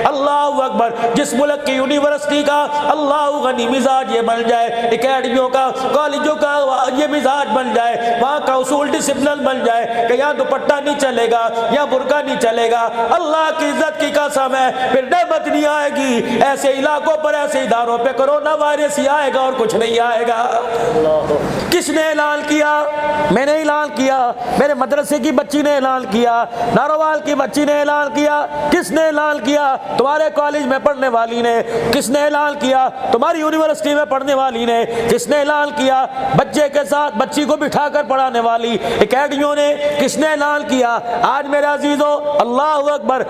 اللہ اکبر، جس ملک کی یونیورسٹی کا اللہ غنی مزاج یہ بن جائے، اکیڈمیوں کا کالجوں کا یہ مزاج بن جائے، وہاں کا اصول ڈسپلن بن جائے کہ یہاں دوپٹہ نہیں چلے گا، یہاں برقع نہیں چلے گا، اللہ کی عزت کی قسم ہے پھر نعمت نہیں آئے گی۔ ایسے علاقوں پر ایسے اداروں پہ کرونا وائرس ہی آئے گا اور کچھ نہیں آئے گا۔ کس نے اعلان کیا؟ میں نے اعلان کیا، میرے مدرسے کی بچی نے اعلان کیا، ناروال کی بچی نے اعلان کیا۔ کس نے اعلان کیا؟ تمہارے کالج میں پڑھنے والی نے۔ کس نے اعلان کیا؟ تمہاری یونیورسٹی میں پڑھنے والی نے۔ کس نے اعلان کیا؟ بچے کے ساتھ بچی کو بٹھا کر پڑھانے والی اکیڈمیوں نے۔ کس نے اعلان کیا؟ آج میرے عزیزو اللہ اکبر،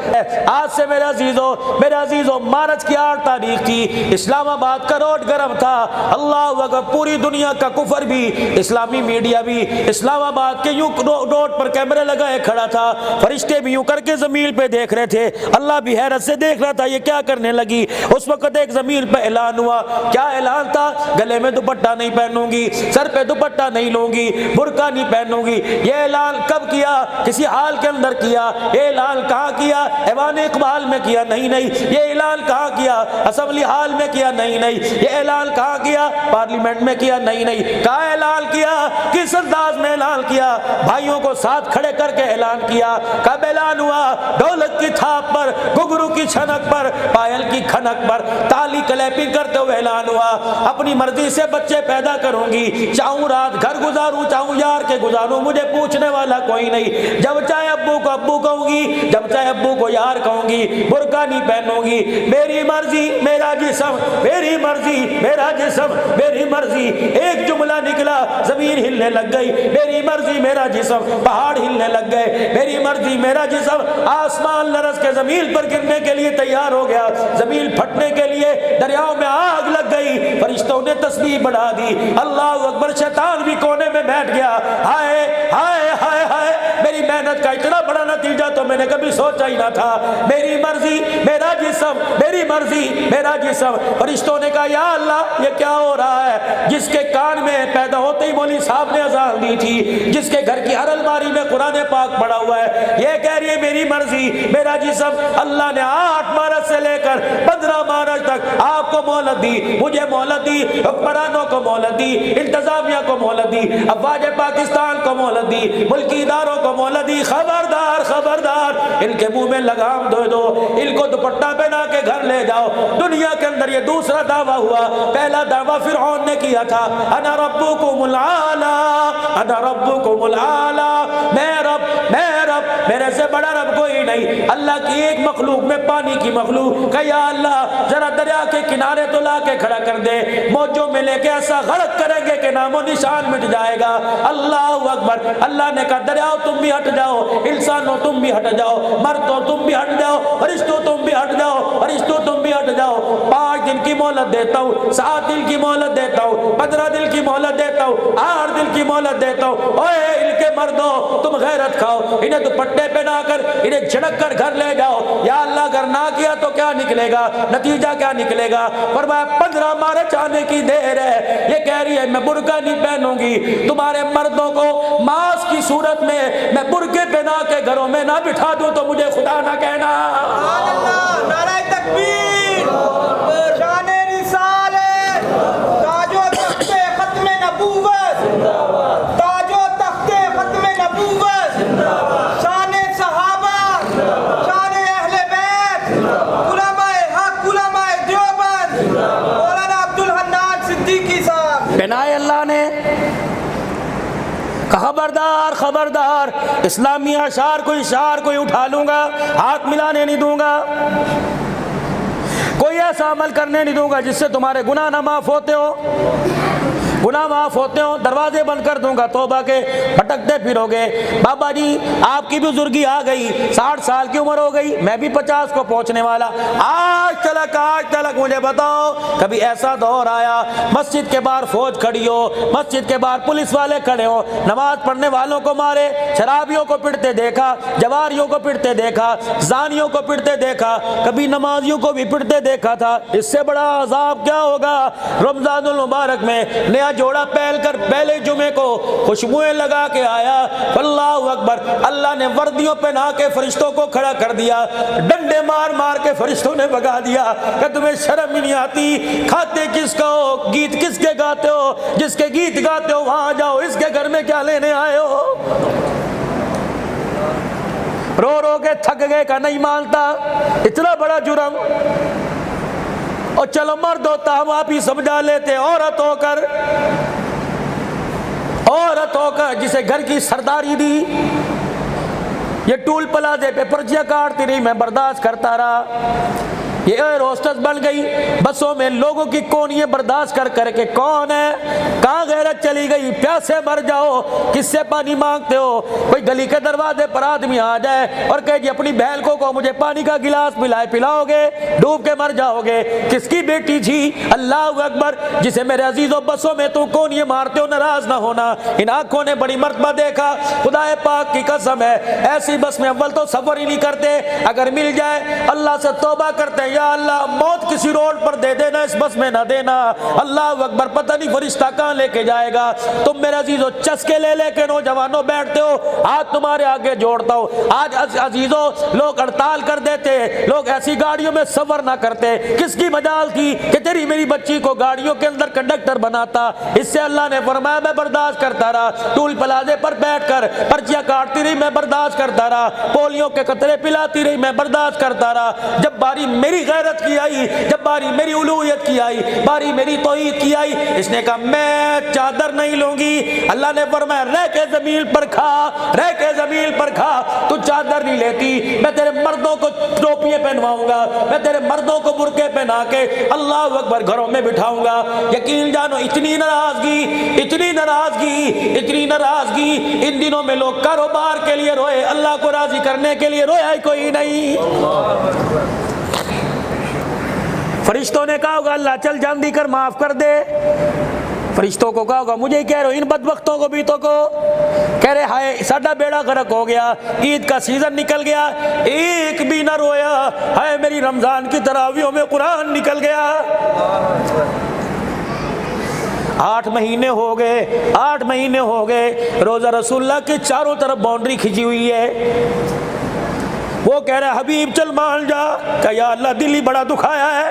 آج سے میرے عزیزو مارچ کی 8 تاریخ تھی، اسلام آباد کا روڈ گرم تھا، اللہ اکبر، پوری دنیا کا کفر بھی، اسلامی میڈیا بھی اسلام آباد کے یوں روڈ پر کیمرے لگائے کھڑا تھا، فرشتے بھی یوں کر کے زمین پہ دیکھ رہے تھے، اللہ بھی حیرت سے دیکھ رہا تھا یہ کیا کرنے لگی۔ اس وقت ایک زمین پہ اعلان ہوا، کیا اعلان تھا؟ گلے میں دوپٹہ نہیں پہنوں گی، سر پہ دوپٹہ نہیں لوں گی، برقع نہیں پہنوں گی۔ یہ اعلان کب کیا؟ کسی حال کے اندر کیا۔ یہ اعلان کہاں کیا؟ ایوان اقبال میں کیا؟ نہیں۔ یہ اعلان کہاں کیا؟ اسمبلی ہال میں کیا؟ نہیں۔ یہ اعلان کہاں کیا؟ پارلیمنٹ میں کیا؟ نہیں۔ کہاں اعلان کیا؟ کس انداز میں اعلان کیا؟ بھائیوں کو ساتھ کھڑے کر کے اعلان کیا۔ کب اعلان ہوا؟ ڈھولک کی تھاپ پر، گھنگرو کی چھنک پر، پائل کی کھنک پر، تالی کلیپنگ کرتے ہوئے اعلان ہوا، اپنی مرضی سے بچے پیدا کروں گی، چاہوں رات گھر گزاروں، چاہوں یار کے گزاروں، مجھے پوچھنے والا کوئی نہیں، جب چاہے ابو کو ابو کہوں گی، جب چاہے ابو کو یار کہوں گی، برقع نہیں پہنوں گی، میری مرضی میرا جسم، میری مرضی میرا جسم، میری مرضی۔ ایک جملہ نکلا، زمین ہلنے لگ گئی، میری مرضی میرا جسم، پہاڑ ہلنے لگ گئے، میری مرضی میرا جسم، آسمان لرز کے زمین پر گرنے کے لیے تیار ہو گیا، زمین پھٹنے کے لیے دریاؤں میں آگ لگ گئی، فرشتوں نے تسبیح بڑھا دی، اللہ اکبر، شیطان بھی کونے میں بیٹھ گیا، ہائے ہائے ہائے ہائے، میری محنت کا اتنا بڑا نتیجہ تو میں نے کبھی سوچا ہی نہ تھا، میری مرضی میرا جسم، میری مرضی میرا جسم۔ فرشتوں نے کہا یا اللہ یہ کیا ہو رہا ہے؟ جس کے کان میں پیدا ہوتے ہی مولوی صاحب نے اذان دی تھی، جس کے گھر کی ہر الماری میں قرآن پاک پڑا ہوا ہے، یہ کہہ رہی ہے میری مرضی میرا جسم۔ اللہ نے 8 مارچ سے لے کر 15 مارچ تک آپ کو مہلت دی، مجھے مہلت دی، حکمرانوں کو مہلت دی، انتظامیہ کو مہلت دی، افواج پاکستان کو مہلت دی، ملکی اداروں کو مہلت دی، خبردار خبردار، ان کے منہ میں لگام دے دو، ان کو دوپٹہ پہنا کے گھر لے جاؤ۔ دنیا کے اندر یہ دوسرا دعویٰ ہوا، پہلا دعویٰ فرعون نے کیا تھا، انا ربکم الاعلی، انا ربکم الاعلی، میں رب، میرے سے بڑا رب کوئی نہیں۔ اللہ کی ایک مخلوق میں پانی کی مخلوق کہ یا اللہ ذرا دریا کے کنارے تو لا کے کھڑا کر دے، موجوں میں لے کے ایسا غرق کریں گے کہ نام و نشان مٹ جائے گا۔ اللہ اکبر، اللہ نے کہا دریاؤ تم بھی ہٹ جاؤ، انسانوں تم بھی ہٹ جاؤ، مردوں تم بھی ہٹ جاؤ، فرشتوں تم بھی ہٹ جاؤ، فرشتوں تم بھی ہٹ جاؤ، 5 دن کی مہلت دیتا ہوں، 7 دن کی مہلت دیتا ہوں، 15 دن کی مہلت دیتا ہوں، 8 دن کی مہلت دیتا ہوں۔ اوے ان کے مردوں تم غیرت کھاؤ، انہیں دوپٹے پہنا کر انہیں جھڑک کر گھر لے جاؤ۔ یا اللہ اگر نہ کیا تو کیا نکلے گا؟ نتیجہ کیا نکلے گا؟ فرمایا 15 مارچ آنے کی دیر ہے، یہ کہہ رہی ہے میں برقع نہیں پہنوں گی، تمہارے مردوں کو ماس کی صورت میں میں برقعے پہنا کے گھروں میں نہ بٹھا دوں تو مجھے خدا نہ کہنا۔ سبحان اللہ، نعرہ تکبیر، شان رسالت، تاج و تخت ختم نبوت، تاج و تخت ختم نبوت، شان صحابہ، شان اہل بیت، علماء حق، علماء دیوبند، مولانا عبدالحنان صدیقی صاحب۔ پہنائے اللہ نے، خبردار خبردار، اسلامی اشعار کوئی اٹھا لوں گا، ہاتھ ملانے نہیں دوں گا، کوئی ایسا عمل کرنے نہیں دوں گا جس سے تمہارے گناہ نہ معاف ہوتے ہو، گناہ معاف ہوتے ہو، دروازے بند کر دوں گا توبہ کے، بھٹکتے پھرو گے۔ بابا جی آپ کی بزرگی آ گئی، 60 سال کی عمر ہو گئی، میں بھی 50 کو پہنچنے والا، آج تلک مجھے بتاؤ کبھی ایسا دور آیا مسجد کے باہر فوج کھڑی ہو، مسجد کے باہر پولیس والے کھڑے ہو، نماز پڑھنے والوں کو مارے، شرابیوں کو پٹتے دیکھا، جواریوں کو پٹتے دیکھا، زانیوں کو پٹتے دیکھا، کبھی نمازیوں کو بھی پٹتے دیکھا تھا، اس سے بڑا عذاب کیا ہوگا؟ رمضان المبارک میں نیا نیا جوڑا پہل کر پہلے جمعے کو خوشبوئیں لگا کے آیا، اللہ اکبر، اللہ نے وردیوں پہنا کے فرشتوں کو کھڑا کر دیا، ڈنڈے مار مار کے فرشتوں نے بھگا دیا کہ تمہیں شرم ہی نہیں آتی، کھاتے کس کا ہو، گیت کس کے گاتے ہو، جس کے گیت گاتے ہو وہاں جاؤ، اس کے گھر میں کیا لینے آئے ہو؟ رو رو کے تھک گئے کہ نہیں مانتا، اتنا بڑا جرم، اور چلو مرد ہوتا ہم آپ ہی سمجھا لیتے، عورت ہو کر جسے گھر کی سرداری دی، یہ ٹول پلازے پہ پرچیاں کاٹتی رہی، میں برداشت کرتا رہا، یہ ایئر ہوسٹس بن گئی، بسوں میں لوگوں کی کونیاں برداشت کر کر کے، کون ہے، کہاں غیرت چلی گئی، پیاسے مر جاؤ، کس سے پانی مانگتے ہو؟ کوئی گلی کے دروازے پر آدمی آ جائے اور کہے جی اپنی بہن کو مجھے پانی کا گلاس پلاؤ گے، ڈوب کے مر جاؤ گے، کس کی بیٹی تھی؟ اللہ اکبر، جسے میرے عزیزوں بسوں میں تو کونیاں مارتے ہو، ناراض نہ ہونا، ان آنکھوں نے بڑی مرتبہ دیکھا، خدا پاک کی قسم ہے ایسی بس میں اول تو سفر ہی نہیں کرتے، اگر مل جائے اللہ سے توبہ کرتے ہیں، یا اللہ موت کسی روڈ پر دے دینا، اس بس میں نہ دینا، اللہ اکبر، پتہ نہیں فرشتہ کہاں لے کے جائے گا، تم میرے عزیزوں چسکے لے کے نوجوانوں بیٹھتے ہو، آج تمہارے آگے جوڑتا ہوں، آج عزیزوں لوگ ہڑتال کر دیتے، لوگ ایسی گاڑیوں میں سفر نہ کرتے، کس کی مجال تھی کہ تیری میری بچی کو گاڑیوں کے اندر کنڈکٹر بناتا، اس سے اللہ نے فرمایا میں برداشت کرتا رہا، ٹول پلازے پر بیٹھ کر پرچیاں کاٹتی رہی، میں برداشت کرتا رہا، پولیو کے قطرے پلاتی رہی، میں برداشت کرتا رہا، جب باری میری غیرت کی آئی، جب باری میری الوہیت کی آئی، باری میری توحید کی آئی، اس نے کہا میں چادر نہیں لوں گی، اللہ نے فرمایا رہ کے زمین پر کھا، تو چادر نہیں لیتی، میں تیرے مردوں کو ٹوپیاں پہنواؤں گا، میں تیرے مردوں کو برقعے پہنا کے اللہ اکبر گھروں میں بٹھاؤں گا، یقین جانو اتنی ناراضگی ان دنوں میں لوگ کاروبار کے لیے روئے، اللہ کو راضی کرنے کے لیے رویا ہی کوئی نہیں۔ فرشتوں نے کہا ہوگا اللہ چل جلدی کر معاف کر دے، فرشتوں کو کہا ہوگا مجھے کہہ رہے ہو، ان بدبختوں کو بیتوں کو کہہ رہے ہائے ساڈا بیڑا غرق ہو گیا، عید کا سیزن نکل گیا، ایک بھی نہ رویا، ہائے میری رمضان کی تراویحوں میں قرآن نکل گیا۔ 8 مہینے ہو گئے روزہ رسول اللہ کے چاروں طرف باؤنڈری کھینچی ہوئی ہے، وہ کہہ رہا حبیب چل مان جا، کہ یا اللہ دل ہی بڑا دکھایا ہے،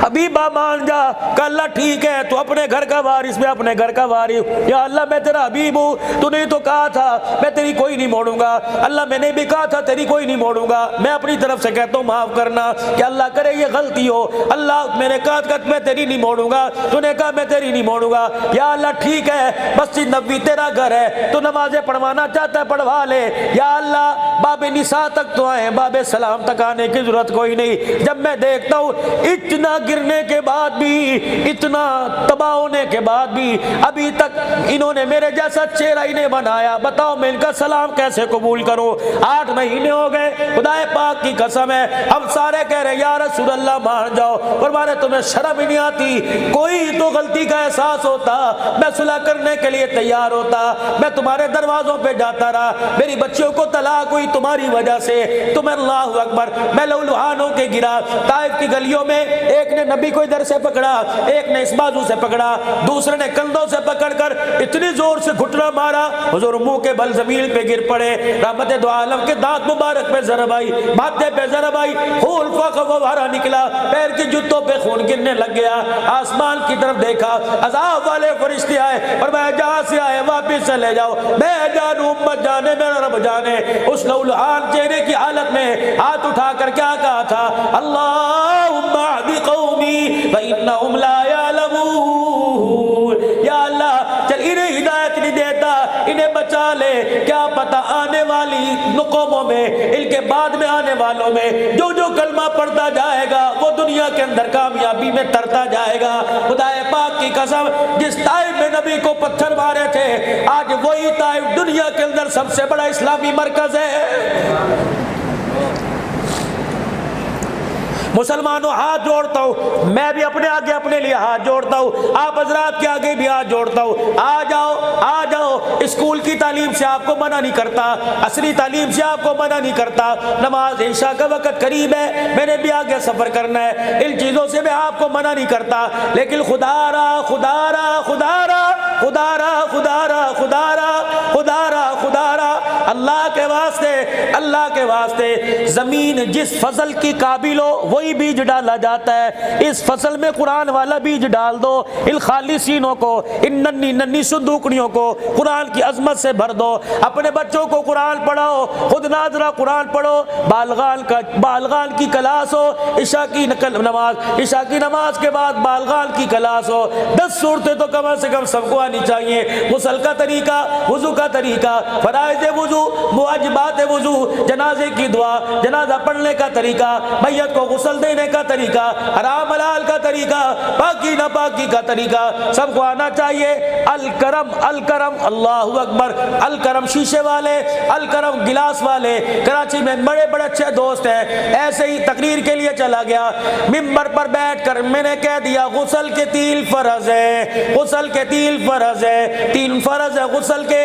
حبیبہ مان جا، کہ اللہ ٹھیک ہے تو اپنے گھر کا وارث، میں اپنے گھر کا وارث، یا اللہ میں تیرا حبیب ہوں، تو نے تو کہا تھا میں تیری کوئی نہیں موڑوں گا، اللہ میں نے بھی کہا تھا تیری کوئی نہیں موڑوں گا، میں اپنی طرف سے کہتا ہوں معاف کرنا، کہ اللہ کرے یہ غلطی ہو، اللہ میں نے کہا تھا میں تیری نہیں موڑوں گا، تو نے کہا میں تیری نہیں موڑوں گا، یا اللہ ٹھیک ہے مسجد نبوی تیرا گھر ہے، تو نمازیں پڑھوانا چاہتا ہے پڑھوا لے، یا اللہ باب نساء تک تو آئے، باب سلام تک آنے کی ضرورت کوئی نہیں، جب میں دیکھتا ہوں اتنا گرنے کے بعد بھی، اتنا تباہ ہونے کے بعد بھی ابھی تک انہوں نے میرے جیسا چہرہ ہی نہیں بنایا، بتاؤ میں ان کا سلام کیسے قبول کروں؟ 8 مہینے ہو گئے، خدا پاک کی قسم ہے ہم سارے کہہ رہے یا رسول اللہ مان جاؤ، فرمانے تمہیں شرم ہی نہیں آتی، کوئی تو غلطی کا احساس ہوتا میں صلح کرنے کے لیے تیار ہوتا، میں تمہارے دروازوں پہ جاتا رہا، میری بچیوں کو طلاق ہوئی تمہاری وجہ سے، تمہیں اللہ اکبر میں لہو کے گرا، طائف کی گلیوں میں ایک نے نبی کو ادھر سے پکڑا، ایک نے اس بازو سے پکڑا، دوسرے نے کندھوں سے پکڑ کر اتنی زور سے گھٹنا مارا، حضور منہ کے بل زمین پہ گر پڑے، رحمت دو عالم کے دانت مبارک پہ ضرب آئی، ماتھے پہ ضرب آئی، خون فوارہ نکلا، پیر کی جوتوں پہ خون گرنے لگ گیا، آسمان کی طرف دیکھا، عذاب والے فرشتے آئے اور میں جہاں سے آئے واپس سے لے جاؤ، میں جانوں امت جانے میرا رب جانے، اس لولہان چہرے کی حالت میں ہاتھ اٹھا کر کیا کہا تھا، اللہم اہد قومی فإنہم لا یعلمون، یا اللہ چل انہیں ہدایت نہیں دیتا، انہیں بچا لے، کیا پتہ آنے والی قوموں میں، ان کے بعد میں آنے والوں میں جو جو کلمہ پڑھتا جائے گا وہ دنیا کے اندر کامیابی میں ترتا جائے گا، خدا پاک کی قسم جس طائف میں نبی کو پتھر مارے تھے آج وہی طائف دنیا کے اندر سب سے بڑا اسلامی مرکز ہے، مسلمانوں ہاتھ جوڑتا ہوں، میں بھی اپنے آگے اپنے لیے ہاتھ جوڑتا ہوں، آپ حضرات کے آگے بھی ہاتھ جوڑتا ہوں، آ جاؤ آ جاؤ، اسکول کی تعلیم سے آپ کو منع نہیں کرتا، عصری تعلیم سے آپ کو منع نہیں کرتا، نماز عشاء کا وقت قریب ہے، میں نے بھی آگے سفر کرنا ہے، ان چیزوں سے میں آپ کو منع نہیں کرتا، لیکن خدا را خدا را خدا را خدا را خدا را خدا را خدا را خدا را اللہ کے واسطے، اللہ کے واسطے، زمین جس فصل کی قابل ہو وہی بیج ڈالا جاتا ہے، اس فصل میں قرآن والا بیج ڈال دو، ان خالی سینوں کو، ان ننھی ننھی صندوقڑیوں کو قرآن کی عظمت سے بھر دو، اپنے بچوں کو قرآن پڑھاؤ، خود ناظرہ قرآن پڑھو، بالغان کی کلاس ہو، عشاء کی نماز، عشاء کی نماز کے بعد بالغان کی کلاس ہو، 10 صورتیں تو کم سے کم سب کو آنی چاہیے، غسل کا طریقہ، وضو کا طریقہ، فرائض وضو، واجبات وضو، جنازے کی دعا، جنازہ پڑھنے کا طریقہ، میت کو غسل دینے کا طریقہ، حرام حلال کا طریقہ، پاکی ناپاکی کا طریقہ، سب کو آنا چاہیے۔ الکرم الکرم، اللہ اکبر، الکرم شیشے والے، الکرم گلاس والے، کراچی میں بڑے بڑے اچھے دوست ہیں، ایسے ہی تقریر کے لیے چلا گیا، ممبر پر بیٹھ کر میں نے کہہ دیا غسل کے 3 فرض ہے، غسل کے 3 فرض ہے، 3 فرض ہے غسل کے،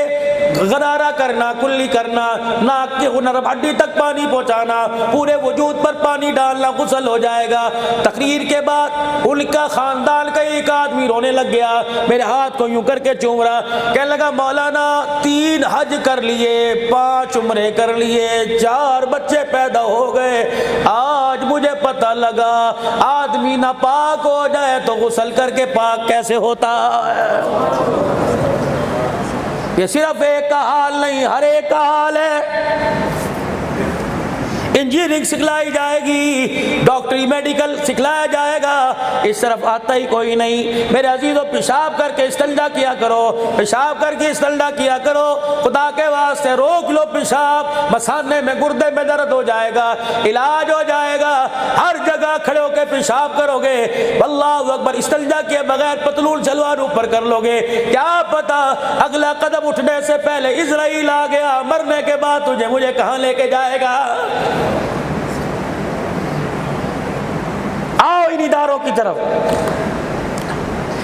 غرارہ کرنا، کلی کرنا، ناک کی نرم ہڈی تک پانی پہنچانا، پورے وجود پر پانی ڈالنا، غسل ہو جائے گا۔ تقریر کے بعد ان کا خاندان کا ایک آدمی رونے لگ گیا، میرے ہاتھ کو یوں کر کے چوم رہا، کہنے لگا مولانا 3 حج کر لیے، 5 عمرے کر لیے، 4 بچے پیدا ہو گئے، آج مجھے پتہ لگا آدمی ناپاک ہو جائے تو غسل کر کے پاک کیسے ہوتا ہے۔ یہ صرف ایک کا حال نہیں، ہر ایک کا حال ہے۔ انجینئرنگ سکھلائی جائے گی، ڈاکٹری میڈیکل سکھلایا جائے گا، اس طرف آتا ہی کوئی نہیں۔ میرے عزیزو پیشاب کر کے استنجا کیا کرو، پیشاب کر کے استنجا کیا کرو، خدا کے واسطے روک لو پیشاب، مثانے میں گردے میں درد ہو جائے گا، علاج ہو جائے گا، ہر جگہ کھڑے ہو کے پیشاب کرو گے، اللہ اکبر، استنجا کیے بغیر پتلون شلوار اوپر کر لو گے، کیا پتا اگلا قدم اٹھنے سے پہلے اسرائیل آ گیا، مرنے کے بعد تجھے مجھے کہاں لے کے جائے گا۔ آؤ ان اداروں کی طرف،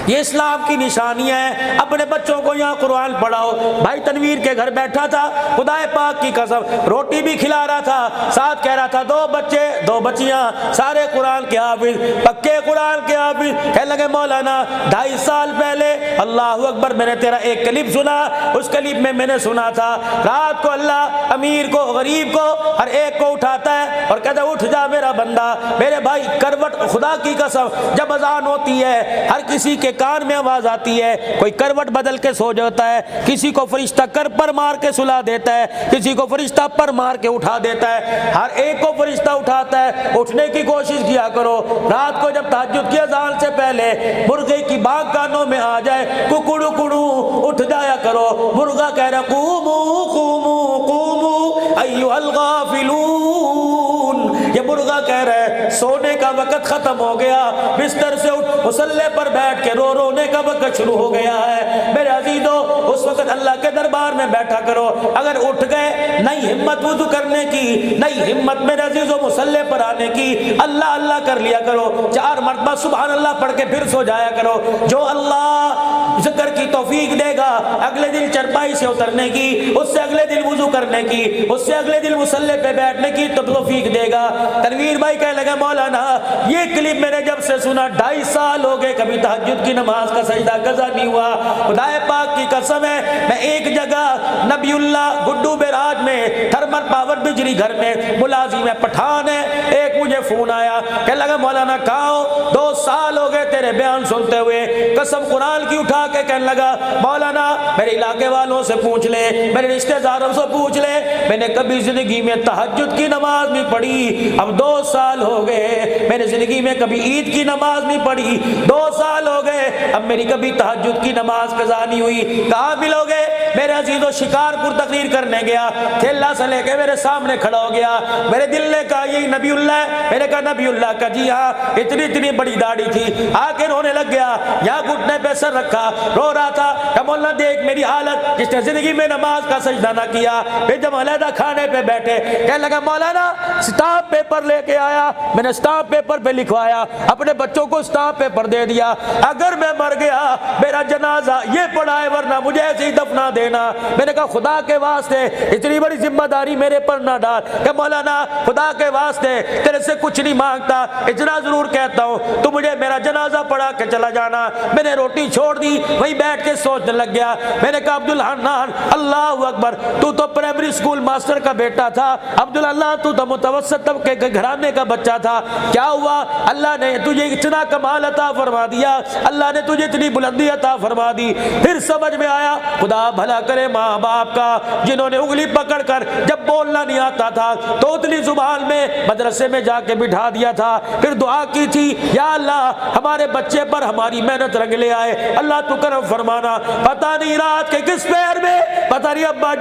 یہ اسلام کی نشانی ہے، اپنے بچوں کو یہاں قرآن پڑھاؤ۔ بھائی تنویر کے گھر بیٹھا تھا، خدا پاک کی قسم روٹی بھی کھلا رہا تھا، ساتھ کہہ رہا تھا 2 بچے 2 بچیاں، سارے قرآن کے حافظ، پکے قرآن کے حافظ، کہنے لگے مولانا 2.5 سال پہلے اللہ اکبر میں نے تیرا ایک کلپ سنا، اس کلپ میں میں نے سنا تھا رات کو اللہ امیر کو غریب کو ہر ایک کو اٹھاتا ہے اور کہتا ہے اٹھ جا میرا بندہ۔ میرے بھائی کروٹ، خدا کی قسم جب اذان ہوتی ہے ہر کسی کے کان میں آواز آتی ہے، کوئی کروٹ بدل کے سو جاتا ہے، کسی کو فرشتہ کر پر مار کے سلا دیتا ہے، کسی کو فرشتہ پر مار کے اٹھا دیتا ہے، ہر ایک کو فرشتہ اٹھاتا ہے۔ اٹھنے کی کوشش کیا کرو، رات کو جب تہجد کی اذان سے پہلے مرغے کی بانگ کانوں میں آ جائے، ککڑو کڑو اٹھ جایا کرو، مرغا کہہ رہا قومو قومو قومو ایھا الغافلون، یہ مرغا کہہ رہا ہے سونے کا وقت ختم ہو گیا، بستر سے اٹھ، مصلے پر بیٹھ کے رونے کا وقت شروع ہو گیا ہے۔ میرے عزیزو اس وقت اللہ کے دربار میں بیٹھا کرو، اگر اٹھ گئے نہیں ہمت وضو کرنے کی، نہیں ہمت میرے عزیزو مصلے پر آنے کی، اللہ اللہ کر لیا کرو، 4 مرتبہ سبحان اللہ پڑھ کے پھر سو جایا کرو۔ جو اللہ ذکر کی توفیق دے گا اگلے دن چرپائی سے اترنے کی، اس سے اگلے دن وضو کرنے کی، اس سے اگلے دن مصلے پہ بیٹھنے کی تو توفیق دے گا۔ تنویر بھائی کہنے لگا مولانا یہ کلپ میں نے جب سے سنا 2.5 سال ہو گئے، کبھی تہجد کی نماز کا سجدہ قضا نہیں ہوا، خدا پاک کی قسم ہے۔ میں ایک جگہ نبی اللہ گڈو بیراج میں تھرمل پاور بجلی گھر میں ملازم ہے، پٹھان ہے، ایک مجھے فون آیا، کہنے لگا مولانا کہاں ہو، 2 سال ہو گئے تیرے بیان سنتے ہوئے، قسم قرآن کی اٹھا کے کہنے لگا مولانا میرے علاقے والوں سے پوچھ لے، میرے رشتہ داروں سے پوچھ لے، میں نے کبھی زندگی میں تہجد کی نماز نہیں پڑھی، اب 2 سال ہو گئے، میں نے زندگی میں کبھی عید کی نماز نہیں پڑھی، 2 سال ہو گئے، اب میری کبھی تہجد کی نماز قضا نہیں ہوئی۔ کہاں ملو گے؟ میرے عزیزو شکارپور تقریر کرنے گیا، تھیلا سے لے کے میرے سامنے کھڑا ہو گیا، میرے دل نے کہا یہی نبی اللہ ہے، میں نے کہا نبی اللہ کا جی ہاں، اتنی بڑی داڑھی تھی، آ کے رونے لگ گیا، یہاں گھٹنے پہ سر رکھا رو رہا تھا، کہ مولانا دیکھ میری حالت، جس نے زندگی میں نماز کا سجدہ نہ کیا۔ پھر جب علیحدہ کھانے پہ بیٹھے کہنے لگا مولانا اسٹامپ پیپر لے کے آیا، میں نے اسٹامپ پیپر پہ لکھوایا، اپنے بچوں کو اسٹامپ پیپر دے دیا، اگر میں مر گیا میرا جنازہ یہ پڑھا ہے ورنہ مجھے ایسے ہی دفنا دینا۔ میں نے کہا خدا کے واسطے اتنی بڑی ذمہ داری میرے پر نہ ڈال، کہ مولانا خدا کے واسطے تیرے سے کچھ نہیں مانگتا، اتنا ضرور کہتا ہوں تو مجھے میرا جنازہ پڑھا کے چلا جانا۔ میں نے روٹی چھوڑ دی، وہیں بیٹھ کے سوچنے لگ گیا۔ میں نے کہا عبدالحنان اللہ اکبر، تو پرائمری اسکول ماسٹر کا بیٹا تھا، عبداللہ تو متوسط طبقے کے گھرانے کا بچہ تھا، کیا ہوا؟ اللہ نے تجھے اتنا کمال عطا فرما دیا، اللہ نے تجھے اتنی بلندی عطا فرما دی۔ پھر سمجھ میں آیا خدا بھلا کرے ماں باپ کا، جنہوں نے انگلی پکڑ کر جب بولنا نہیں آتا تھا تو اتنی زبان میں مدرسے میں جا کے بٹھا دیا تھا، پھر دعا کی تھی یا اللہ ہمارے بچے پر ہماری محنت رنگ لے آئے، اللہ تو کرم فرمانا۔ پتہ نہیں رات کے کس پیر میں، پتہ نہیں ابا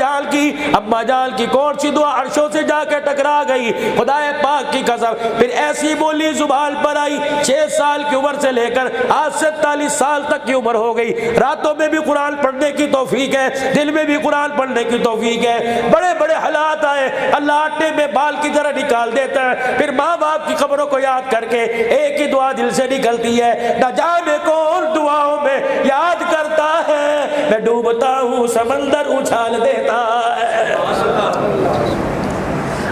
جان کی کون سی دعا عرشوں سے جا کے ٹکرا گئی، خدا پاک کی قسم۔ پھر ایسی بولی زبان پر آئی، 6 سال کی عمر سے لے کر آج 47 سال تک کی عمر ہو گئی، راتوں میں بھی قرآن پڑھنے کی توفیق ہے، دل میں بھی قرآن پڑھنے کی توفیق ہے۔ بڑے بڑے حالات آئے، اللہ آٹے میں بال کی طرح نکال دیتا ہے، پھر ماں باپ کی خبروں کو یاد کر کے ایک ہی دعا دل سے نکلتی ہے، نہ جانے کون دعاؤں میں یاد کرتا ہے، میں ڈوبتا ہوں سمندر اچھال دیتا ہے۔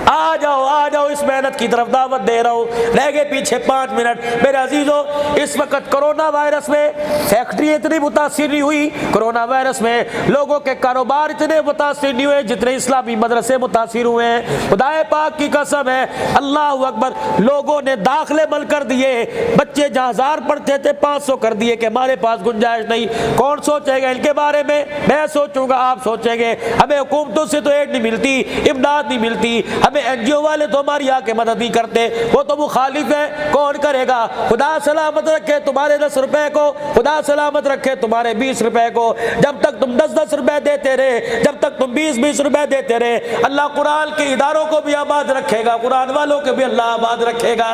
آ جاؤ اس محنت کی طرف دعوت دے رہا ہوں، رہ گئے پیچھے 5 منٹ۔ میرے عزیزو اس وقت کرونا وائرس میں فیکٹری اتنی متاثر نہیں ہوئی، کرونا وائرس میں لوگوں کے کاروبار اتنے متاثر نہیں ہوئے جتنے اسلامی مدرسے متاثر ہوئے ہیں۔ خدا پاک کی قسم ہے، اللہ اکبر، لوگوں نے داخلے بند کر دیے، بچے جہاں 1000 پڑھتے تھے 500 کر دیے کہ ہمارے پاس گنجائش نہیں۔ کون سوچے گا ان کے بارے میں؟ میں سوچوں گا، آپ سوچیں گے۔ ہمیں حکومتوں سے تو ایڈ نہیں ملتی، امداد نہیں ملتی، ہمیں NGO والے تو ہماری آ کے مدد نہیں کرتے، وہ تو مخالف ہے، کون کرے گا؟ خدا سلامت رکھے تمہارے 10 روپے کو، خدا سلامت رکھے تمہارے 20 روپے کو، جب تک تم 10 روپے دیتے رہے، جب تک تم 20 روپے دیتے رہے، اللہ قرآن کے اداروں کو بھی آباد رکھے گا، قرآن والوں کو بھی اللہ آباد رکھے گا۔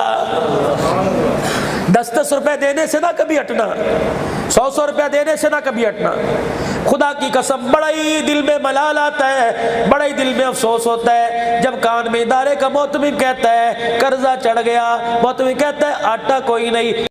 10 روپے دینے سے نہ کبھی ہٹنا، 100 روپے دینے سے نہ کبھی ہٹنا۔ خدا کی قسم بڑا ہی دل میں ملال آتا ہے، بڑا ہی دل میں افسوس ہوتا ہے جب کان میں ادارے کا محتمم کہتا ہے قرضہ چڑھ گیا، محتمم کہتا ہے آٹا کوئی نہیں۔